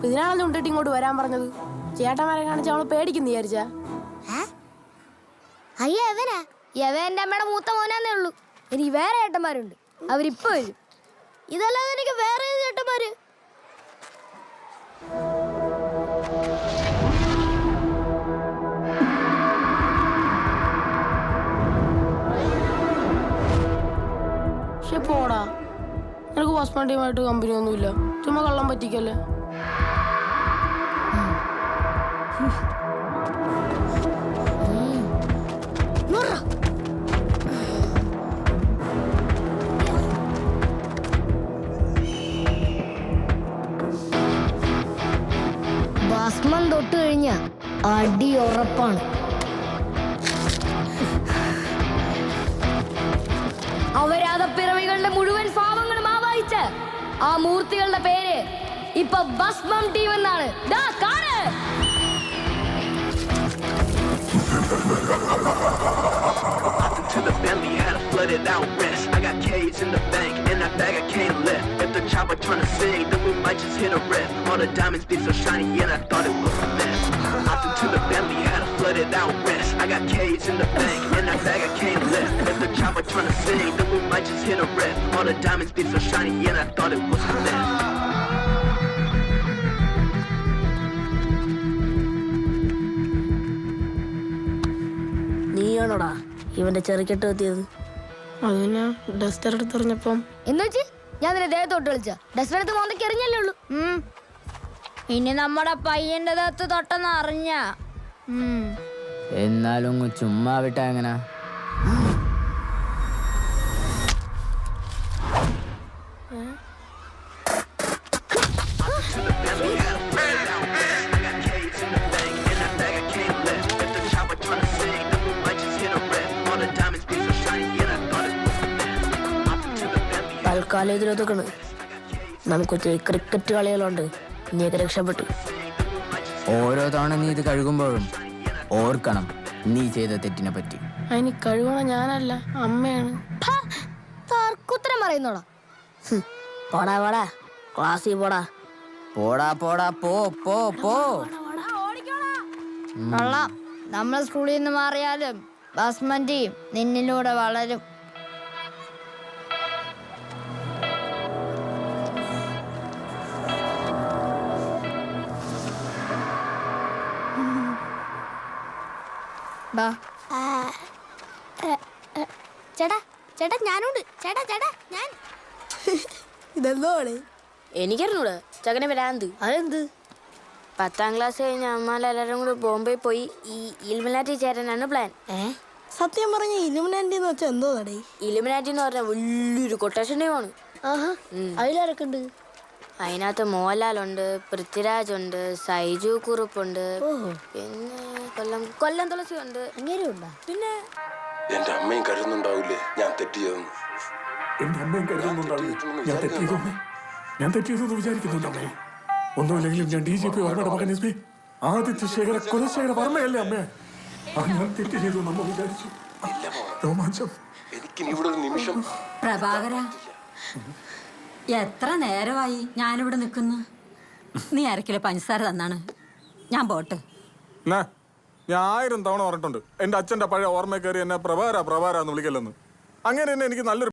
ഇതിനാണല്ലോ ഉണ്ടിട്ട് ഇങ്ങോട്ട് വരാൻ പറഞ്ഞത്. ചേട്ടന്മാരെ കാണിച്ച് അവളെ പേടിക്കുന്നു വിചാരിച്ചാ? അയ്യ എവനാ? എവൻ എന്റെ അമ്മയുടെ മൂത്ത മോനാന്നേ ഉള്ളൂ. എനിക്ക് വേറെ ചേട്ടന്മാരുണ്ട്, അവരിപ്പോ വരും. ഇതല്ലാതെ എനിക്ക് വേറെ ചേട്ടന്മാര്. പോടാ, നിനക്ക് ഹോസ്പിറ്റൽ ടീമായിട്ട് കമ്പനി ഒന്നുമില്ല, ചുമ്മാ കള്ളം പറ്റിക്കല്ലേ. ഭസ്മം തൊട്ട് കഴിഞ്ഞ അടി ഉറപ്പാണ്. അവരാധപ്പിറവികളുടെ മുഴുവൻ പാപങ്ങളും ആവാഹിച്ച് ആ മൂർത്തികളുടെ പേര് ഇപ്പൊ ഭസ്മം ടീം എന്നാണ്. To the Bentley, had a flooded out west. I got K's in the bank, and that bag I can't lift. If the chopper tryna sing, then we might just hit a riff. All the diamonds be so shiny, and I thought it was a myth. Opted to the Bentley, had a flooded out west. I got K's in the bank, and that bag I can't lift. If the chopper tryna sing, then we might just hit a riff. All the diamonds be so shiny, and I thought it was a myth. നീയാണോടാ ഇവന്റെ ചെറുക്കെട്ട് എത്തിയത്? അതിന് Duster എടുത്തെറിഞ്ഞപ്പം എന്ന് വെച്ച് ഞാൻ നിന്നെ ദേഹത്തോട്ട് കളിച്ച Duster എടുത്ത് മോന്തയ്ക്ക് എറിഞ്ഞല്ലേ ഉള്ളൂ. ഇനി നമ്മുടെ പയ്യന്റെ ദേഹത്ത് തൊട്ടെന്ന് അറിഞ്ഞ എന്നാലും ചുമ്മാ വിട്ടാ എങ്ങനാ? തൽക്കാലം ഇതിലൊതുക്കണ്. നമുക്ക് ക്രിക്കറ്റ് കളികളുണ്ട്. നീയൊക്കെ രക്ഷപ്പെട്ടു. ഓരോ തവണ നീ ഇത് കഴുകുമ്പോഴും ഓർക്കണം നീ ചെയ്ത തെറ്റിനെ പറ്റി. അതിന് കഴുകണ ഞാനല്ല, അമ്മയാണ്. തർക്കുത്തരം പറയുന്നോടാ. പോടാ പോടാ, ക്ലാസ്സിൽ പോടാ. പോടാ പോടാ പോ പോ പോ. കൊള്ളാം, നമ്മൾ സ്കൂളിൽ നിന്ന് മാറിയാലും ഭസ്മം ടീം നിന്നിലൂടെ വളരും. ചേട്ടാ ചേട്ടാ ഞാനുണ്ട്. ചേട്ടാ ചേട്ടാ ഞാൻ ഇതെന്തോളെ? എനിക്കറിഞ്ഞൂടെ ചകനെ വരാന്ത്. അതെന്ത്? 10ാം ക്ലാസ് കഴിഞ്ഞ അമ്മാലെല്ലാരും കൂടി ബോംബെ പോയി ഈ ഇലുമിനാറ്റി ചേരാനാണ് പ്ലാൻ. സത്യം പറഞ്ഞ ഇലുമിനാറ്റി എന്ന് വെച്ചാൽ എന്തോ നടേ? ഇലുമിനാറ്റി എന്ന് പറഞ്ഞാൽ വലിയൊരു കൊട്ടേഷൻ ടീമാണ്. അതിലാരൊക്കെയുണ്ട്? അതിനകത്ത് മോഹൻലാലുണ്ട്, പൃഥ്വിരാജ് ഉണ്ട്, സൈജു കുറുപ്പുണ്ട്, പിന്നെ കൊല്ലം തുളസി ഉണ്ട്. അങ്ങനെയുണ്ടോ? പിന്നെ എന്റെ അമ്മയും കരുതുന്നുണ്ടാവില്ലേ ഞാൻ തെറ്റിയതെന്ന്? എന്റെ അമ്മയും കരുതുന്നുണ്ടാവില്ലേ ഞാൻ തെറ്റിയതെന്ന് വിചാരിക്കുന്നുണ്ടമ്മേ? ഒന്നുമില്ലെങ്കിലും ഞാൻ DGP വർമ്മയുടെ മകൻ SP ആദിത്യ ശേഖര കുലശേഖര വർമ്മയല്ലേ അമ്മേ? ഞാൻ തെറ്റ് ചെയ്തു നമ്മ വിചാരിച്ചു. രോമാഞ്ചം. എനിക്കിനി ഇവിടെ ഒരു നിമിഷം. പ്രഭാകര, എത്ര നേരമായി ഞാനിവിടെ നിൽക്കുന്നു. നീ 1/2 കിലോ പഞ്ചസാര തന്നാണ്. ഞാൻ പോട്ടെ. ഞാൻ 1000 തവണ പറഞ്ഞിട്ടുണ്ട് എന്റെ അച്ഛന്റെ പഴയ ഓർമ്മ കയറി എന്നെ പ്രഭാര എന്ന് വിളിക്കല്ലെന്ന്. അങ്ങനെ തന്നെ എനിക്ക് നല്ലൊരു